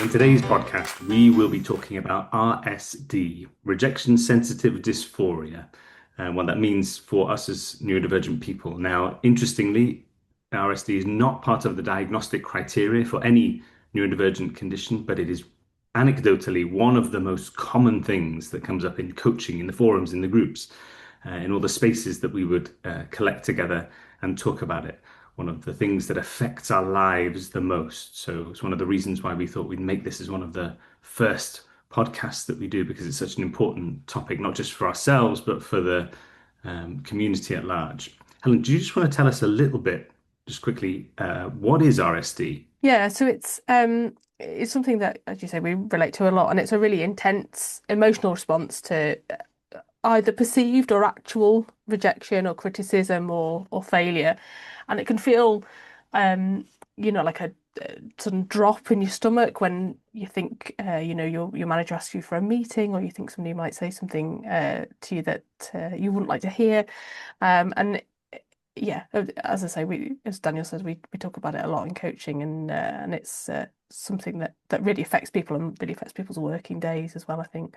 In today's podcast, we will be talking about RSD, rejection sensitive dysphoria, and what that means for us as neurodivergent people. Now, interestingly, RSD is not part of the diagnostic criteria for any neurodivergent condition, but it is anecdotally one of the most common things that comes up in coaching, in the forums, in the groups, in all the spaces that we would collect together and talk about it. One of the things that affects our lives the most. So it's one of the reasons why we thought we'd make this as one of the first podcasts that we do, because it's such an important topic, not just for ourselves, but for the community at large. Helen, do you just want to tell us a little bit, just quickly, what is RSD? Yeah, so it's something that, as you say, we relate to a lot, and it's a really intense emotional response to either perceived or actual rejection or criticism or failure. And it can feel like a sudden drop in your stomach when you think your manager asks you for a meeting, or you think somebody might say something to you that you wouldn't like to hear. And yeah, as I say, as Daniel says, we talk about it a lot in coaching, and it's something that really affects people and really affects people's working days as well, I think.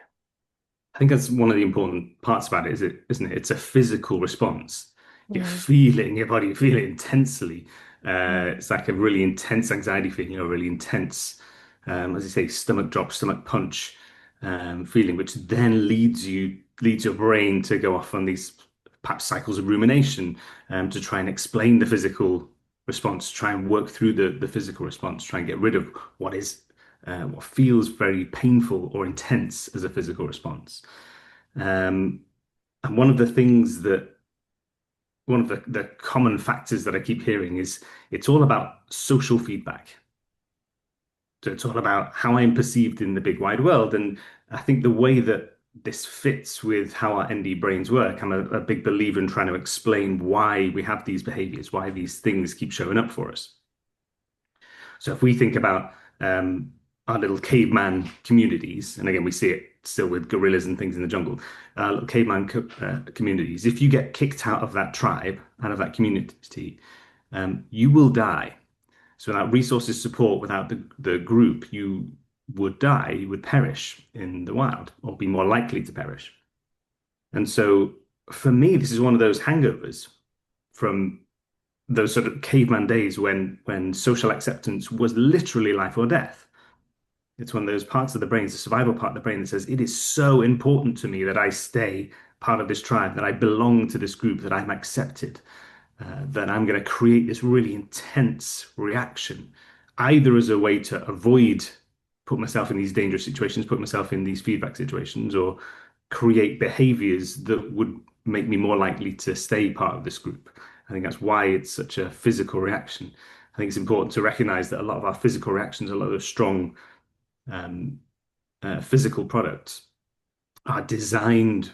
I think that's one of the important parts about it, isn't it? It's a physical response. You Mm. feel it in your body, you feel it intensely. Mm. It's like a really intense anxiety feeling, really intense, as you say, stomach drop, stomach punch feeling, which then leads your brain to go off on these perhaps cycles of rumination, to try and explain the physical response, try and work through the physical response, try and get rid of what feels very painful or intense as a physical response. Um, and one of the common factors that I keep hearing is it's all about social feedback. So it's all about how I'm perceived in the big wide world. And I think the way that this fits with how our ND brains work, I'm a big believer in trying to explain why we have these behaviors, why these things keep showing up for us. So if we think about our little caveman communities, and again, we see it still with gorillas and things in the jungle, little communities, if you get kicked out of that tribe, out of that community, you will die. So without resources, support, without the group, you would die, you would perish in the wild, or be more likely to perish. And so for me, this is one of those hangovers from those sort of caveman days when social acceptance was literally life or death. It's one of those parts of the brain, it's the survival part of the brain that says, it is so important to me that I stay part of this tribe, that I belong to this group, that I'm accepted, that I'm going to create this really intense reaction, either as a way to avoid put myself in these dangerous situations, put myself in these feedback situations, or create behaviors that would make me more likely to stay part of this group. I think that's why it's such a physical reaction. I think it's important to recognize that a lot of our physical reactions, a lot of strong um, physical products are designed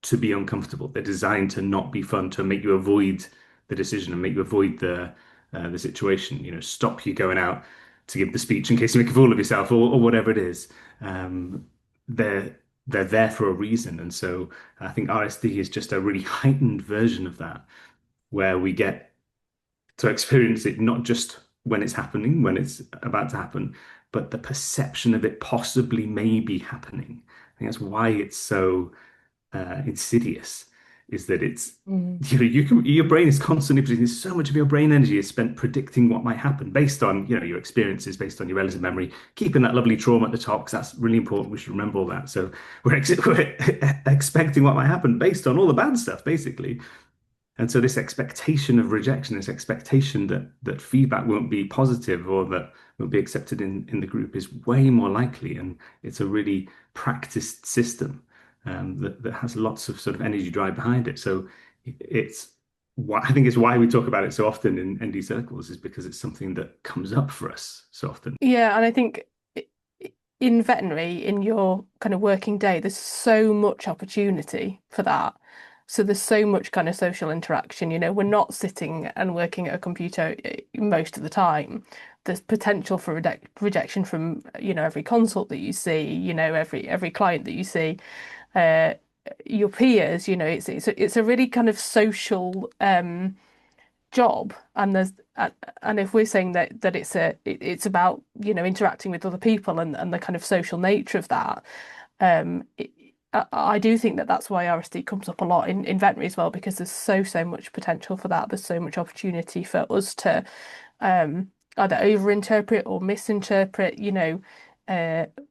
to be uncomfortable. They're designed to not be fun, to make you avoid the decision and make you avoid the situation. Stop you going out to give the speech in case you make a fool of yourself, or whatever it is. Um, they're they're there for a reason, and so I think RSD is just a really heightened version of that, where we get to experience it not just when it's happening, when it's about to happen, but the perception of it possibly maybe happening. I think that's why it's so insidious, is that it's Mm. your brain is constantly predicting. So much of your brain energy is spent predicting what might happen based on your experiences, based on your relative memory, keeping that lovely trauma at the top, because that's really important. We should remember all that. So we're expecting what might happen based on all the bad stuff, basically. And so this expectation of rejection, this expectation that feedback won't be positive, or that won't be accepted in the group, is way more likely. And it's a really practiced system, that has lots of sort of energy drive behind it. So it's why I think it's why we talk about it so often in ND circles, is because it's something that comes up for us so often. Yeah, and I think in veterinary, in your kind of working day, there's so much opportunity for that. So there's so much kind of social interaction. We're not sitting and working at a computer most of the time. There's potential for rejection from, every consult that you see, every client that you see, your peers. It's a really kind of social job, and and if we're saying that it's about, interacting with other people and the kind of social nature of that, I do think that that's why RSD comes up a lot in veterinary as well, because there's so much potential for that. There's so much opportunity for us to either overinterpret or misinterpret,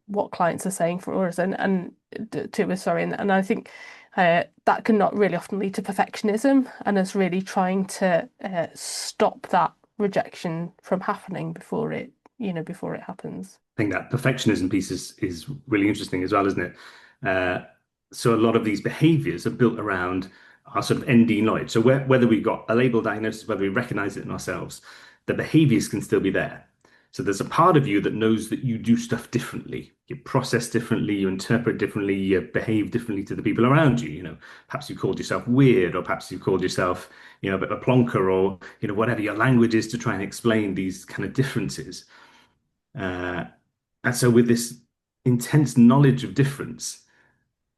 what clients are saying for us and to us, sorry. And I think that can not really often lead to perfectionism and us really trying to stop that rejection from happening before it happens. I think that perfectionism piece is really interesting as well, isn't it? Uh, so a lot of these behaviors are built around our sort of ND knowledge. So whether we've got a label diagnosis, whether we recognize it in ourselves, the behaviors can still be there. So there's a part of you that knows that you do stuff differently. You process differently, you interpret differently, you behave differently to the people around you. Perhaps you called yourself weird, or perhaps you called yourself, a bit of a plonker, or whatever your language is to try and explain these kind of differences. Uh, and so with this intense knowledge of difference,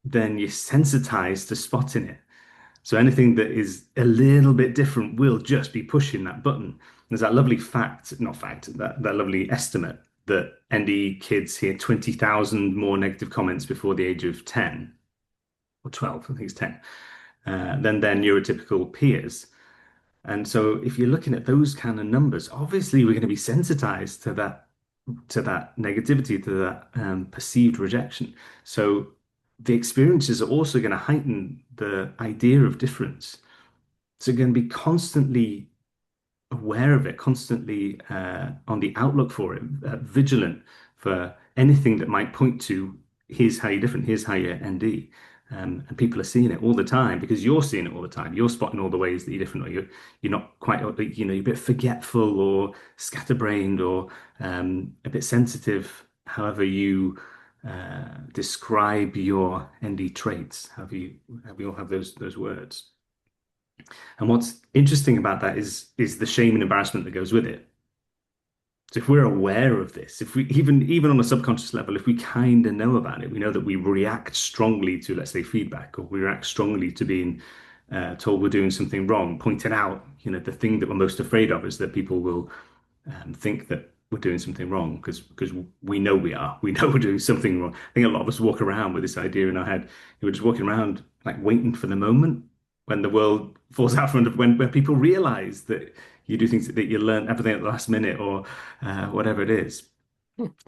then you're sensitized to spotting it. So anything that is a little bit different will just be pushing that button. There's that lovely fact, not fact, that lovely estimate that ND kids hear 20,000 more negative comments before the age of 10 or 12, I think it's 10, than their neurotypical peers. And so if you're looking at those kind of numbers, obviously we're going to be sensitized to that negativity, to that perceived rejection. So the experiences are also going to heighten the idea of difference. So you're going to be constantly aware of it, constantly on the outlook for it, vigilant for anything that might point to here's how you're different, here's how you're ND. And people are seeing it all the time because you're seeing it all the time. You're spotting all the ways that you're different, or you're not quite, you're a bit forgetful or scatterbrained or a bit sensitive. However you describe your ND traits, have you all have those words. And what's interesting about that is the shame and embarrassment that goes with it. So if we're aware of this, if we even on a subconscious level, if we kind of know about it, we know that we react strongly to, let's say, feedback, or we react strongly to being told we're doing something wrong, pointed out, the thing that we're most afraid of is that people will think that we're doing something wrong because we know we are. We know we're doing something wrong. I think a lot of us walk around with this idea in our head. We're just walking around like waiting for the moment when the world falls out from when people realize that you do things that you learn everything at the last minute or whatever it is.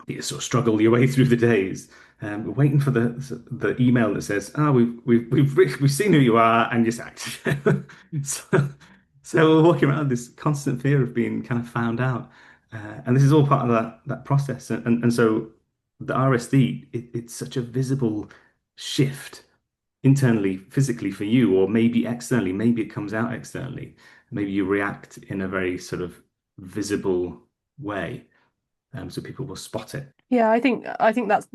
You sort of struggle your way through the days. We're waiting for the email that says, "Oh, we've seen who you are and you're sacked." So, so we're walking around this constant fear of being kind of found out, and this is all part of that process. And so the RSD, it's such a visible shift internally, physically for you, or maybe externally. Maybe it comes out externally. Maybe you react in a very sort of visible way, so people will spot it. Yeah, I think that's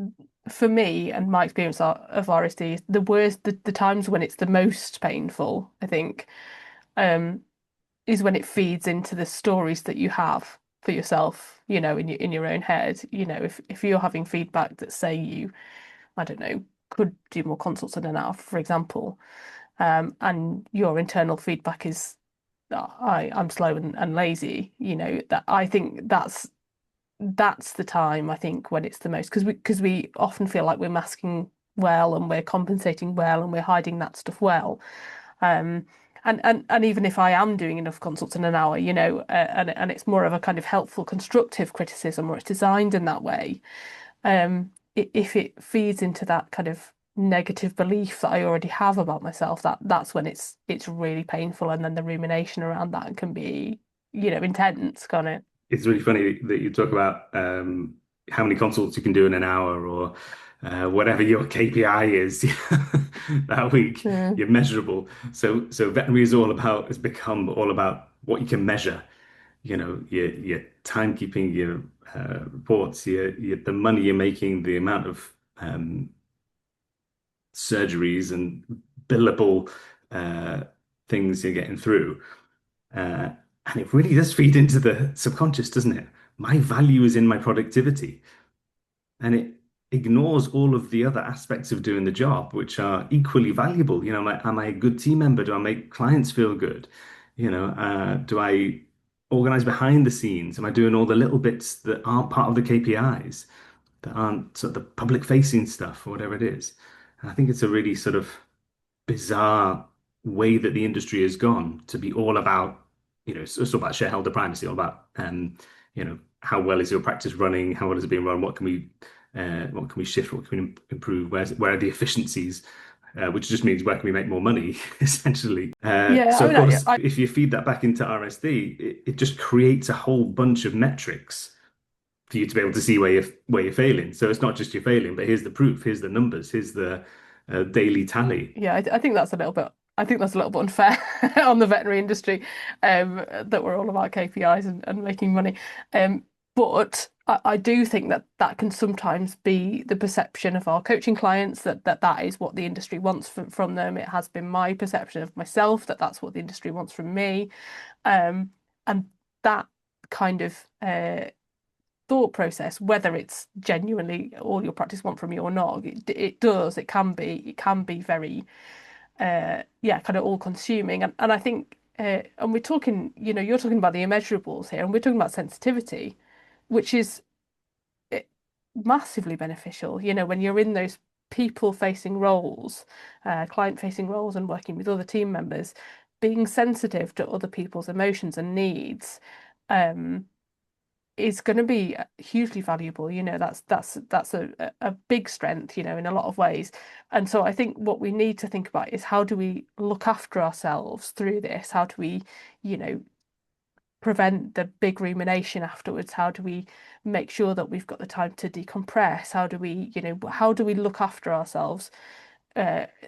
for me and my experience of RSD, the worst, the times when it's the most painful, I think, um, is when it feeds into the stories that you have for yourself, in your own head. If you're having feedback that say you, I don't know, could do more consults in an hour, for example, and your internal feedback is I'm slow and lazy, that I think that's the time I think when it's the most, because we often feel like we're masking well and we're compensating well and we're hiding that stuff well. Um, and even if I am doing enough consults in an hour, and it's more of a kind of helpful, constructive criticism, or it's designed in that way, if it feeds into that kind of negative belief that I already have about myself, that's when it's really painful, and then the rumination around that can be, intense, can't it? It's really funny that you talk about how many consults you can do in an hour, or whatever your KPI is that week. Mm. You're measurable. So veterinary has become all about what you can measure. Your timekeeping, your reports, the money you're making, the amount of surgeries and billable uh, things you're getting through. Uh, and it really does feed into the subconscious, doesn't it? My value is in my productivity. And it ignores all of the other aspects of doing the job, which are equally valuable. Am I a good team member? Do I make clients feel good? Do I organize behind the scenes? Am I doing all the little bits that aren't part of the KPIs, that aren't sort of the public facing stuff or whatever it is? And I think it's a really sort of bizarre way that the industry has gone to be all about, it's all about shareholder primacy, all about, how well is your practice running? How well is it being run? What can we shift? What can we improve? Where are the efficiencies? Which just means where can we make more money, essentially. Yeah, So I of mean, course, if you feed that back into RSD, it just creates a whole bunch of metrics for you to be able to see where you're failing. So it's not just you're failing, but here's the proof, here's the numbers, here's the daily tally. yeah, I think that's a little bit. I think that's a little bit unfair on the veterinary industry, that we're all about KPIs and making money. But I do think that that can sometimes be the perception of our coaching clients that is what the industry wants from them. It has been my perception of myself that that's what the industry wants from me, and that kind of thought process, whether it's genuinely all your practice want from you or not, it can be very yeah, kind of all consuming. And I think and we're talking, you're talking about the immeasurables here, and we're talking about sensitivity, which is eh, massively beneficial, when you're in those people facing roles, client facing roles and working with other team members, being sensitive to other people's emotions and needs. Um, is going to be hugely valuable. That's a big strength, in a lot of ways. And so I think what we need to think about is how do we look after ourselves through this? How do we, you know, prevent the big rumination afterwards? How do we make sure that we've got the time to decompress? How do we look after ourselves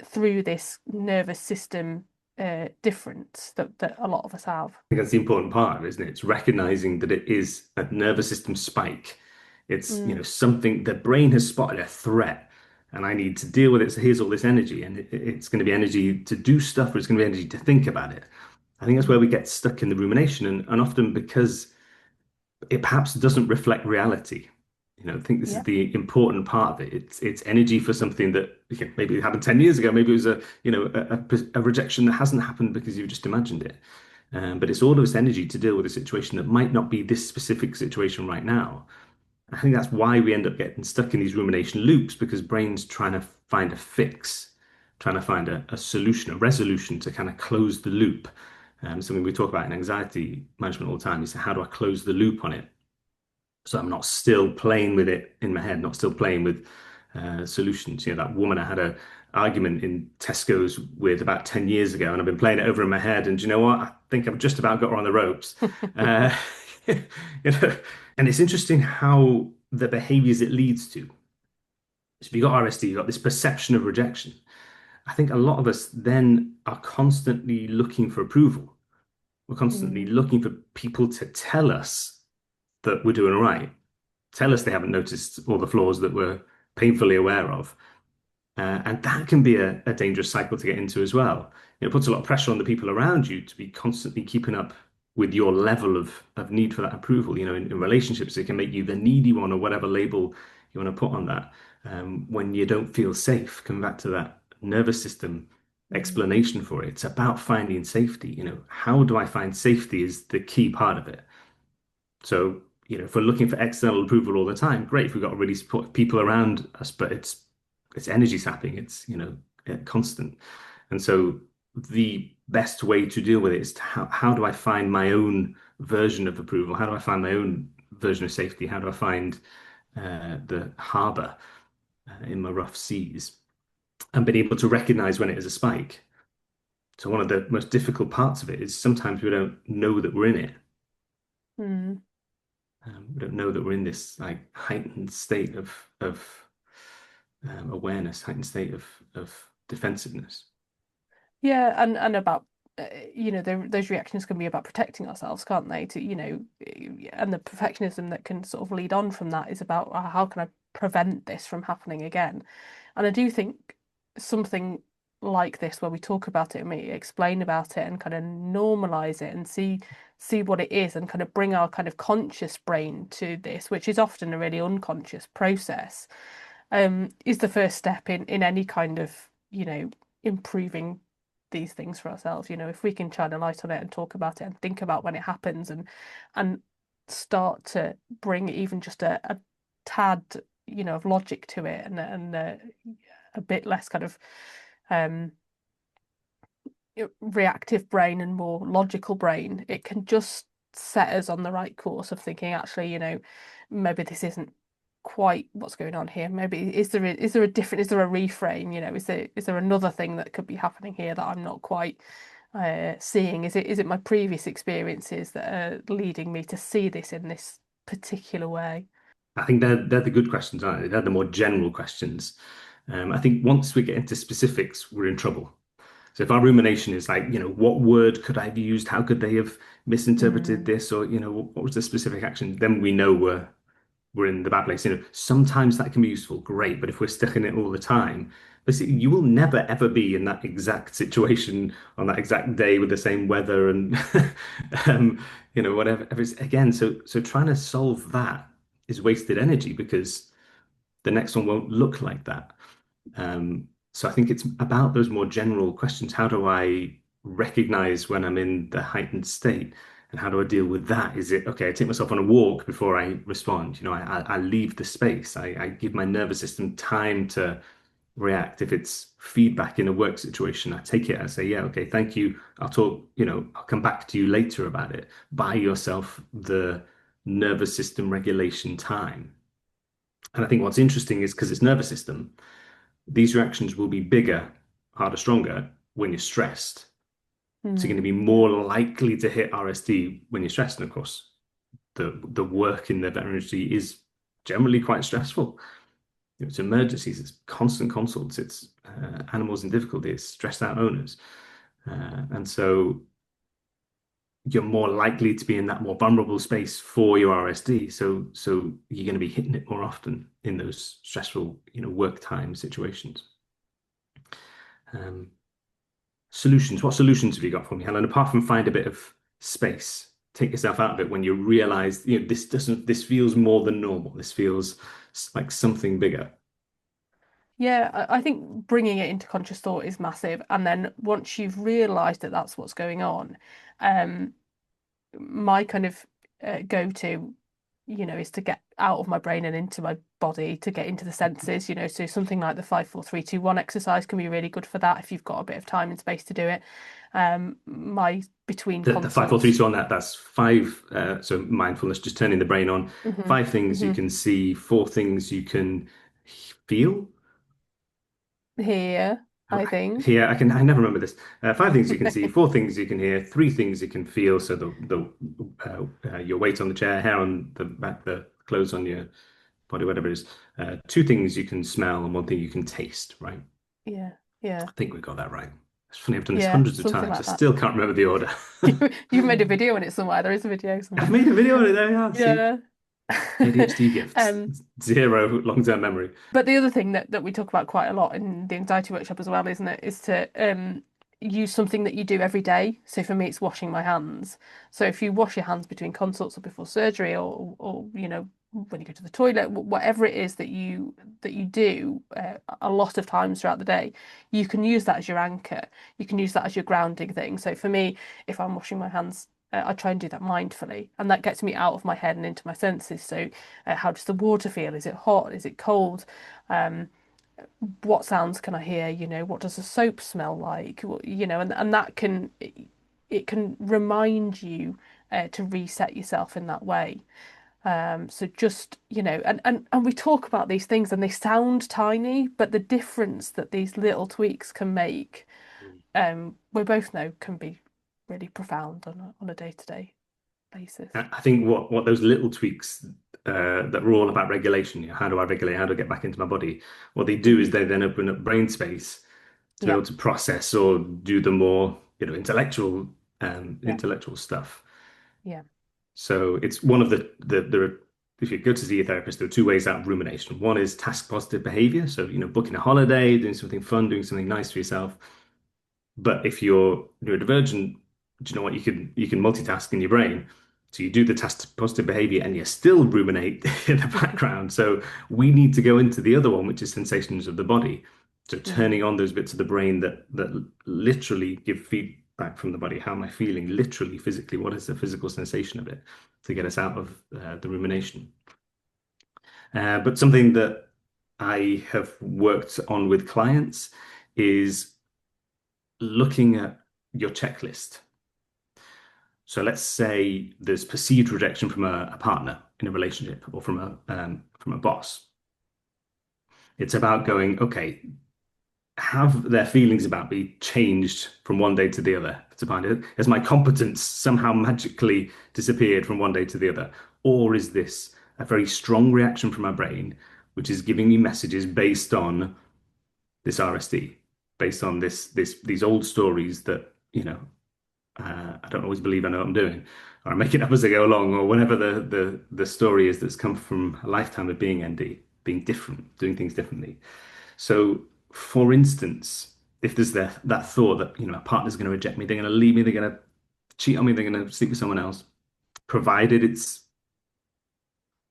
through this nervous system difference that a lot of us have? Think that's the important part, isn't it? It's recognizing that it is a nervous system spike. It's, Mm, something the brain has spotted a threat and I need to deal with it. So here's all this energy, and it's going to be energy to do stuff, or it's going to be energy to think about it. I think that's where we mm, get stuck in the rumination, and often because it perhaps doesn't reflect reality. I think this is yeah. the important part of it. It's energy for something that, okay, maybe it happened 10 years ago. Maybe it was a rejection that hasn't happened because you've just imagined it. But it's all of this energy to deal with a situation that might not be this specific situation right now. I think that's why we end up getting stuck in these rumination loops, because brain's trying to find a fix, trying to find a solution, a resolution to kind of close the loop. Something we talk about in anxiety management all the time is how do I close the loop on it? So I'm not still playing with it in my head, not still playing with solutions. That woman I had a argument in Tesco's with about 10 years ago, and I've been playing it over in my head. And do you know what? I think I've just about got her on the ropes. Uh, you know, and it's interesting how the behaviors it leads to. So if you've got RSD, you've got this perception of rejection. I think a lot of us then are constantly looking for approval. We're constantly Mm, looking for people to tell us that we're doing all right, tell us they haven't noticed all the flaws that we're painfully aware of. And that can be a dangerous cycle to get into as well. It puts a lot of pressure on the people around you to be constantly keeping up with your level of need for that approval. In relationships, it can make you the needy one or whatever label you want to put on that. When you don't feel safe, come back to that nervous system mm, explanation for it. It's about finding safety. How do I find safety is the key part of it. So, if we're looking for external approval all the time, great. If we've got really support people around us, but it's energy sapping. It's constant. And so the best way to deal with it is how do I find my own version of approval? How do I find my own version of safety? How do I find the harbor in my rough seas? And being able to recognize when it is a spike. So one of the most difficult parts of it is sometimes we don't know that we're in it. mm. We don't know that we're in this like heightened state of awareness, heightened state of defensiveness. Yeah, and about those reactions can be about protecting ourselves, can't they? And the perfectionism that can sort of lead on from that is about how can I prevent this from happening again? And I do think something like this, where we talk about it and we explain about it and kind of normalize it and see what it is and kind of bring our kind of conscious brain to this, which is often a really unconscious process, is the first step in any kind of, improving these things for ourselves. If we can shine a light on it and talk about it and think about when it happens and start to bring even just a tad, of logic to it and a bit less kind of um reactive brain and more logical brain, it can just set us on the right course of thinking, actually, maybe this isn't quite what's going on here. Maybe is there a reframe? Is there another thing that could be happening here that I'm not quite seeing? Is it my previous experiences that are leading me to see this in this particular way? I think they're the good questions, aren't they? They're the more general questions. I think once we get into specifics, we're in trouble. So if our rumination is like, what word could I have used? How could they have misinterpreted Mm, this? Or, what was the specific action? Then we know we're in the bad place. Sometimes that can be useful, great. But if we're stuck in it all the time, basically, you will never ever be in that exact situation on that exact day with the same weather and whatever. Again, so trying to solve that is wasted energy because the next one won't look like that. So I think it's about those more general questions. How do I recognize when I'm in the heightened state? And how do I deal with that? Is it okay? I take myself on a walk before I respond. I leave the space. I give my nervous system time to react. If it's feedback in a work situation, I take it. I say, yeah, okay, thank you. I'll talk, I'll come back to you later about it. Buy yourself the nervous system regulation time. And I think what's interesting is because it's nervous system, these reactions will be bigger, harder, stronger when you're stressed. So you're going to be yeah. more likely to hit RSD when you're stressed. And of course, the work in the veterinary industry is generally quite stressful. It's emergencies, it's constant consults, it's animals in difficulty, it's stressed out owners. And so you're more likely to be in that more vulnerable space for your RSD. So you're going to be hitting it more often in those stressful, work time situations. Um, Solutions. What solutions have you got for me, Helen? Apart from find a bit of space, take yourself out of it when you realize, this feels more than normal. This feels like something bigger. Yeah, I think bringing it into conscious thought is massive. And then once you've realized that that's what's going on, um, my kind of go-to, is to get out of my brain and into my body, to get into the senses, So something like the 5 4 3 2 1 exercise can be really good for that if you've got a bit of time and space to do it. My between The five, four, three, consults. two on that. That's five. So mindfulness, just turning the brain on. Hmm. Five things you Hmm. can see, four things you can feel. Here, I think. Here, I never remember this. Five things you can see, four things you can hear, three things you can feel. So your weight on the chair, hair on the back, the clothes on your body, whatever it is. Two things you can smell, and one thing you can taste. Right? Yeah, yeah, I think we got that right. It's funny. I've done this yeah, hundreds of something times. I like that. still can't remember the order. You've made a video on it somewhere. There is a video I've somewhere. made a video on it there. Yeah, see, Yeah. ADHD gifts, Um, zero long-term memory. but the other thing that we talk about quite a lot in the anxiety workshop as well, isn't it, is to use something that you do every day. So for me, it's washing my hands. So if you wash your hands between consults or before surgery, or when you go to the toilet, whatever it is that you do a lot of times throughout the day, you can use that as your anchor. You can use that as your grounding thing. So for me, if I'm washing my hands, I try and do that mindfully, and that gets me out of my head and into my senses. So, how does the water feel? Is it hot? Is it cold? Um, what sounds can I hear? What does the soap smell like? And that it can remind you to reset yourself in that way. So just, and we talk about these things and they sound tiny, but the difference that these little tweaks can make, we both know can be really profound on a day-to-day basis. I think what those little tweaks that were all about regulation, how do I regulate? How do I get back into my body? What they do is Hmm. they then open up brain space to be Yeah, able to process or do the more, intellectual yeah, intellectual stuff. yeah, So it's one of the if you go to see a therapist, there are two ways out of rumination. One is task positive behavior. So, booking a holiday, doing something fun, doing something nice for yourself. But if you're neurodivergent, do you know what? You can multitask in your brain. So you do the task positive behavior and you still ruminate in the background. So we need to go into the other one, which is sensations of the body. So Mm. turning on those bits of the brain that literally give feedback from the body. How am I feeling? Literally, physically, what is the physical sensation of it to get us out of the rumination? But something that I have worked on with clients is looking at your checklist. So let's say there's perceived rejection from a partner in a relationship or from a boss. It's about going, okay, have their feelings about me changed from one day to the other? To find it, has my competence somehow magically disappeared from one day to the other? Or is this a very strong reaction from my brain, which is giving me messages based on this RSD, based on these old stories that, I don't always believe I know what I'm doing, or I make it up as I go along, or whatever the story is that's come from a lifetime of being ND, being different, doing things differently. So, for instance, if there's that thought that a partner's going to reject me, they're going to leave me, they're going to cheat on me, they're going to sleep with someone else, provided it's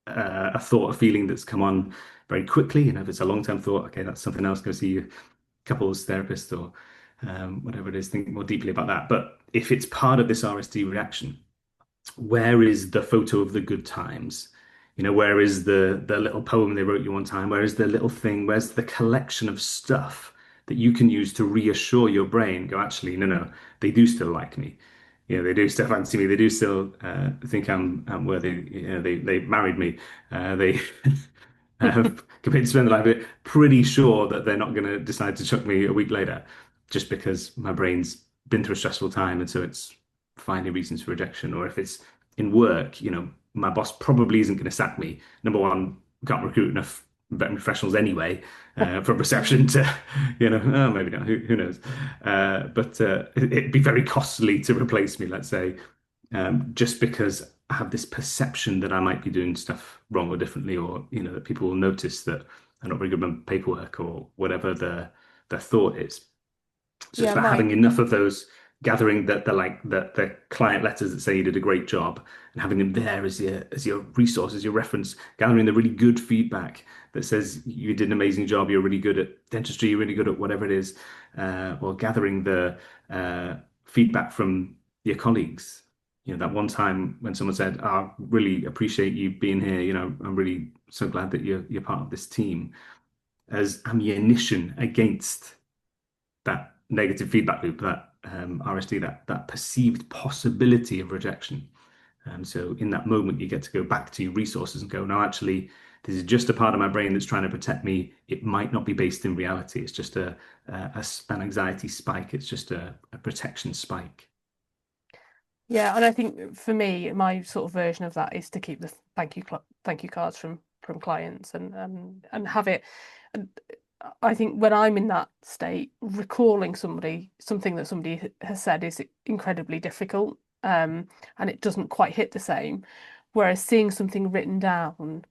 a thought, a feeling that's come on very quickly. If it's a long-term thought, okay, that's something else. Go see your couples therapist or whatever it is. Think more deeply about that. But if it's part of this RSD reaction, where is the photo of the good times? Where is the little poem they wrote you one time? Where is the little thing? Where's the collection of stuff that you can use to reassure your brain? Go, actually, no, they do still like me. They do still fancy me. They do still think I'm worthy. They married me. They committed to spend their life with it. Pretty sure that they're not going to decide to chuck me a week later, just because my brain's been through a stressful time, and so it's finding reasons for rejection. Or if it's in work, my boss probably isn't going to sack me. Number one, can't recruit enough veterinary professionals anyway, from reception to, oh, maybe not, who knows? But it'd be very costly to replace me, let's say, just because I have this perception that I might be doing stuff wrong or differently, or, that people will notice that I'm not very good with paperwork or whatever the thought is. So it's Yeah, about having enough of those, gathering the client letters that say you did a great job, and having them there as your resource, as your reference, gathering the really good feedback that says you did an amazing job, you're really good at dentistry, you're really good at whatever it is, or gathering the feedback from your colleagues. That one time when someone said, "Oh, I really appreciate you being here. I'm really so glad that you're part of this team," as ammunition against that negative feedback loop, that RSD, that perceived possibility of rejection. So in that moment, you get to go back to your resources and go, no, actually, this is just a part of my brain that's trying to protect me. It might not be based in reality. It's just an anxiety spike. It's just a protection spike. yeah, and I think for me, my sort of version of that is to keep the thank you cards from clients and have it. And I think when I'm in that state, recalling something that somebody has said is incredibly difficult, and it doesn't quite hit the same. Whereas seeing something written down,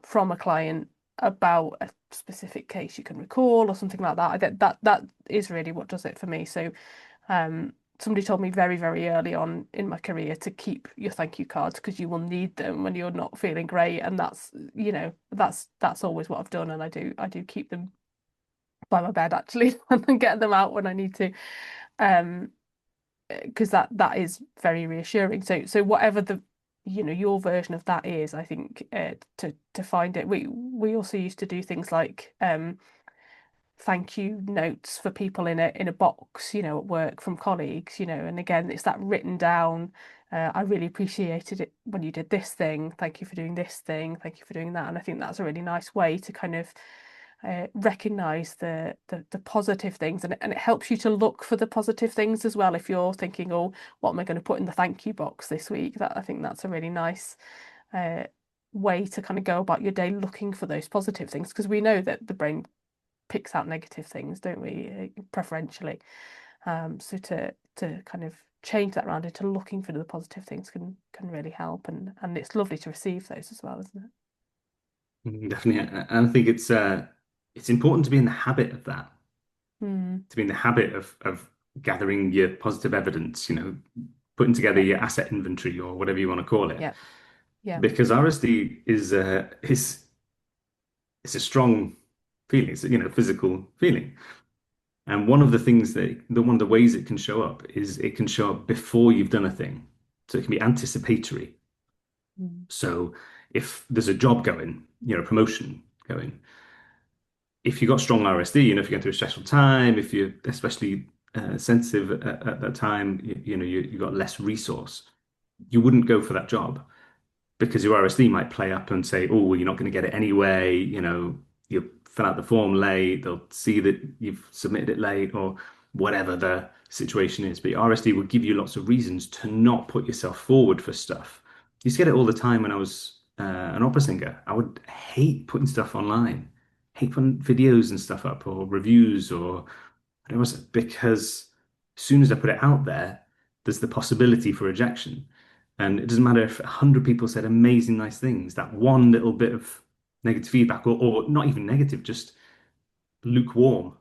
from a client about a specific case you can recall or something like that, that is really what does it for me. So, somebody told me very, very early on in my career to keep your thank you cards because you will need them when you're not feeling great. And that's always what I've done. And I do keep them by my bed actually and then get them out when I need to. Um, because that is very reassuring. So whatever your version of that is, I think to find it. We also used to do things like thank you notes for people in a box, at work from colleagues, and again, it's that written down. I really appreciated it when you did this thing. Thank you for doing this thing. Thank you for doing that. And I think that's a really nice way to kind of recognize the positive things, and it helps you to look for the positive things as well. If you're thinking, oh, what am I going to put in the thank you box this week? That I think that's a really nice uh, way to kind of go about your day looking for those positive things because we know that the brain picks out negative things, don't we, preferentially? So to kind of change that around into looking for the positive things can really help, and it's lovely to receive those as well, isn't it? Definitely. And I think it's important to be in the habit of that, Mm, to be in the habit of gathering your positive evidence, putting together yeah, your asset inventory or whatever you want to call it. yeah, yeah, Because RSD is it's a strong feeling. It's, physical feeling. And one of the things one of the ways it can show up is it can show up before you've done a thing. So it can be anticipatory. Mm. So if there's a job going, promotion going, if you've got strong RSD, if you're going through a stressful time, if you're especially sensitive at that time, you've got less resource, you wouldn't go for that job because your RSD might play up and say, oh, well, you're not going to get it anyway. You fill out the form late, they'll see that you've submitted it late or whatever the situation is. But your RSD will give you lots of reasons to not put yourself forward for stuff. You used to get it all the time when I was an opera singer. I would hate putting stuff online, hate putting videos and stuff up or reviews or whatever, because as soon as I put it out there, there's the possibility for rejection. And it doesn't matter if 100 people said amazing, nice things, that one little bit of negative feedback, or not even negative, just lukewarm.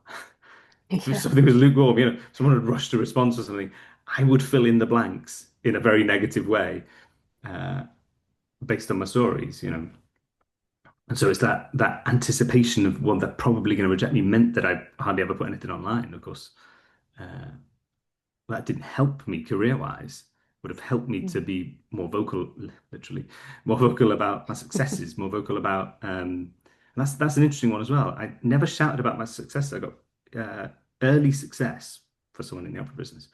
If Yeah. something was lukewarm, someone would rush to respond to something, I would fill in the blanks in a very negative way, uh, based on my stories. And so it's that anticipation of, well, they're probably going to reject me meant that I hardly ever put anything online, of course. Uh, that didn't help me career-wise. Would have helped me to Mm. be more vocal, literally, more vocal about my successes, more vocal about. And that's an interesting one as well. I never shouted about my success. I got uh, early success for someone in the opera business,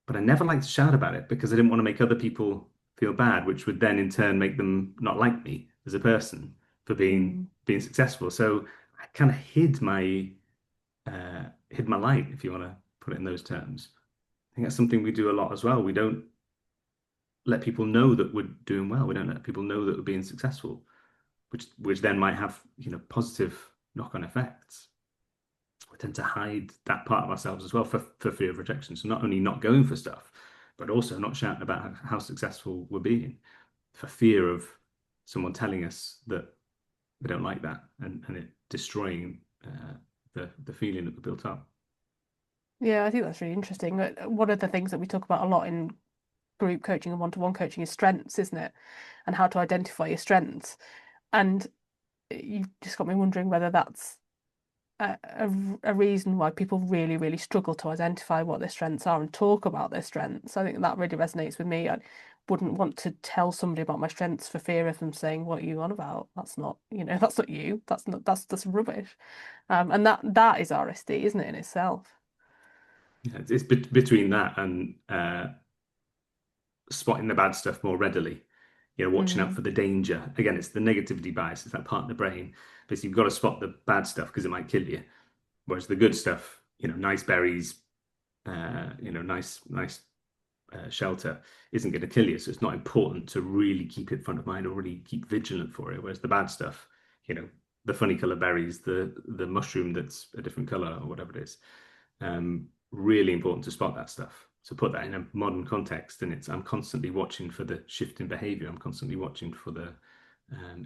but I never liked to shout about it because I didn't want to make other people feel bad, which would then in turn make them not like me as a person for being Mm. being successful. So I kind of hid my light, if you want to put it in those terms. I think that's something we do a lot as well. We don't let people know that we're doing well. We don't let people know that we're being successful, which then might have, positive knock-on effects. We tend to hide that part of ourselves as well for fear of rejection. So not only not going for stuff, but also not shouting about how successful we're being for fear of someone telling us that they don't like that and it destroying the feeling that we built up. Yeah, I think that's really interesting. One of the things that we talk about a lot in group coaching and one-to-one coaching is strengths, isn't it? And how to identify your strengths. And you've just got me wondering whether that's a reason why people really, really struggle to identify what their strengths are and talk about their strengths. I think that really resonates with me. I wouldn't want to tell somebody about my strengths for fear of them saying, "What are you on about? That's not, that's not you. That's rubbish." And that is RSD, isn't it, in itself? Yeah, it's between that and spotting the bad stuff more readily. Watching out Mm. for the danger. Again, it's the negativity bias. It's that part of the brain. Basically, you've got to spot the bad stuff because it might kill you. Whereas the good stuff, nice berries, nice shelter isn't going to kill you. So it's not important to really keep it front of mind or really keep vigilant for it. Whereas the bad stuff, you know, the funny color berries, the mushroom that's a different color or whatever it is, really important to spot that stuff. So put that in a modern context, and I'm constantly watching for the shift in behavior. I'm constantly watching for the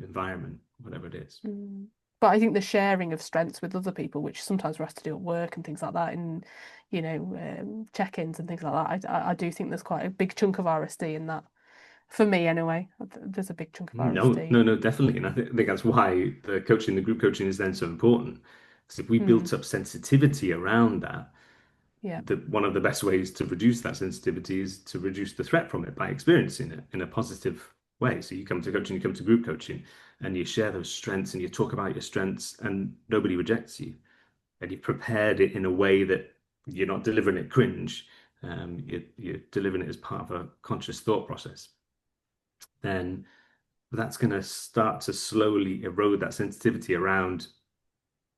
environment, whatever it is. Mm. But I think the sharing of strengths with other people, which sometimes we have to do at work and things like that, and check-ins and things like that, I do think there's quite a big chunk of RSD in that. For me, anyway, there's a big chunk of No, RSD. no, no, definitely. And I think that's why the group coaching is then so important. Because if we Mm. built up sensitivity around that, Yeah. one of the best ways to reduce that sensitivity is to reduce the threat from it by experiencing it in a positive way. So you come to coaching, you come to group coaching, and you share those strengths and you talk about your strengths, and nobody rejects you. And you've prepared it in a way that you're not delivering it cringe. You're delivering it as part of a conscious thought process. Then that's going to start to slowly erode that sensitivity around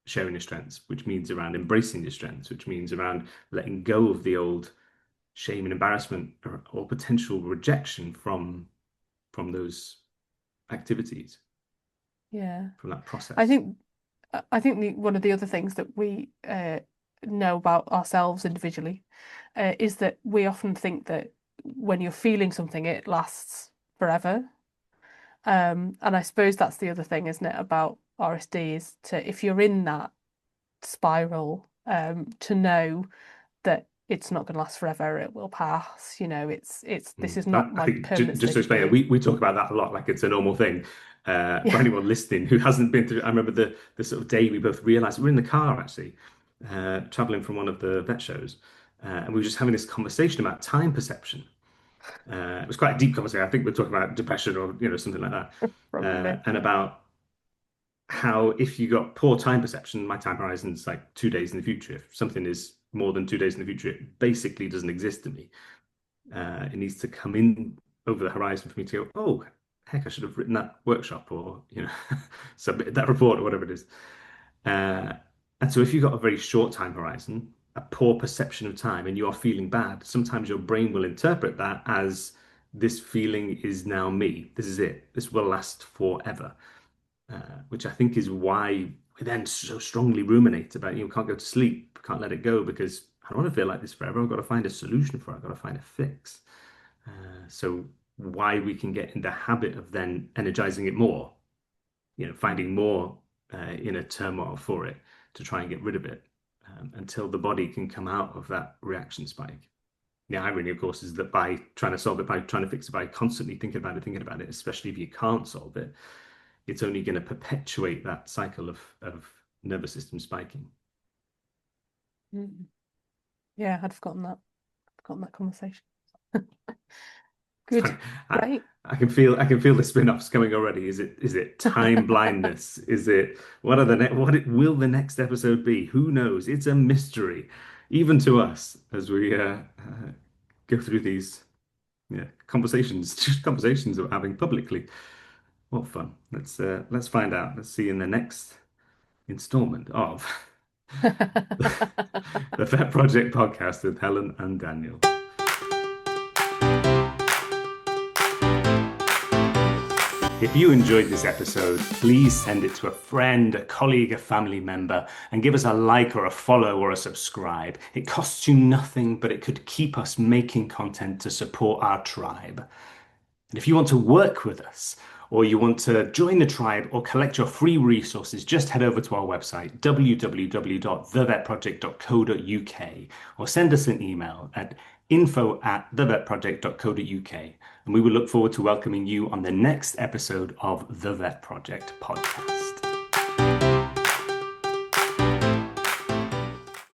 sharing your strengths, which means around embracing your strengths, which means around letting go of the old shame and embarrassment or potential rejection from those activities, Yeah. from that I process. think one of the other things that we know about ourselves individually is that we often think that when you're feeling something, it lasts forever. And I suppose that's the other thing, isn't it, about RSD is to if you're in that spiral, to know that it's not going to last forever, it will pass. This is not I my think permanent just state to of explain it, being. we talk about that a lot, like it's a normal thing. Yeah. For anyone listening who hasn't been through, I remember the sort of day we both realized we were in the car actually, traveling from one of the vet shows, and we were just having this conversation about time perception. It was quite a deep conversation. I think we're talking about depression or something like that, Probably. and about how if you got poor time perception, my time horizon is like 2 days in the future. If something is more than 2 days in the future, it basically doesn't exist to me. It needs to come in over the horizon for me to go, oh, heck, I should have written that workshop or, submitted that report or whatever it is. Uh, and so if you've got a very short time horizon, a poor perception of time, and you are feeling bad, sometimes your brain will interpret that as this feeling is now me. This is it. This will last forever. Which I think is why we then so strongly ruminate about, can't go to sleep, can't let it go because I don't want to feel like this forever. I've got to find a solution for it. I've got to find a fix. So why we can get in the habit of then energizing it more, finding more inner turmoil for it to try and get rid of it until the body can come out of that reaction spike. The irony, of course, is that by trying to solve it, by trying to fix it, by constantly thinking about it, especially if you can't solve it, it's only going to perpetuate that cycle of nervous system spiking. Mm. Yeah, I'd forgotten that. Forgotten that conversation. Good. I, Great. I can feel the spin-offs coming already. Is it time blindness? Is it what are will the next episode be? Who knows? It's a mystery, even to us as we go through these conversations, just conversations that we're having publicly. What fun! Let's find out. Let's see in the next installment of the Vet Project Podcast with Helen and Daniel. If you enjoyed this episode, please send it to a friend, a colleague, a family member, and give us a like or a follow or a subscribe. It costs you nothing, but it could keep us making content to support our tribe. And if you want to work with us, or you want to join the tribe or collect your free resources, just head over to our website, www.thevetproject.co.uk, or send us an email at info@thevetproject.co.uk. And we will look forward to welcoming you on the next episode of The Vet Project Podcast.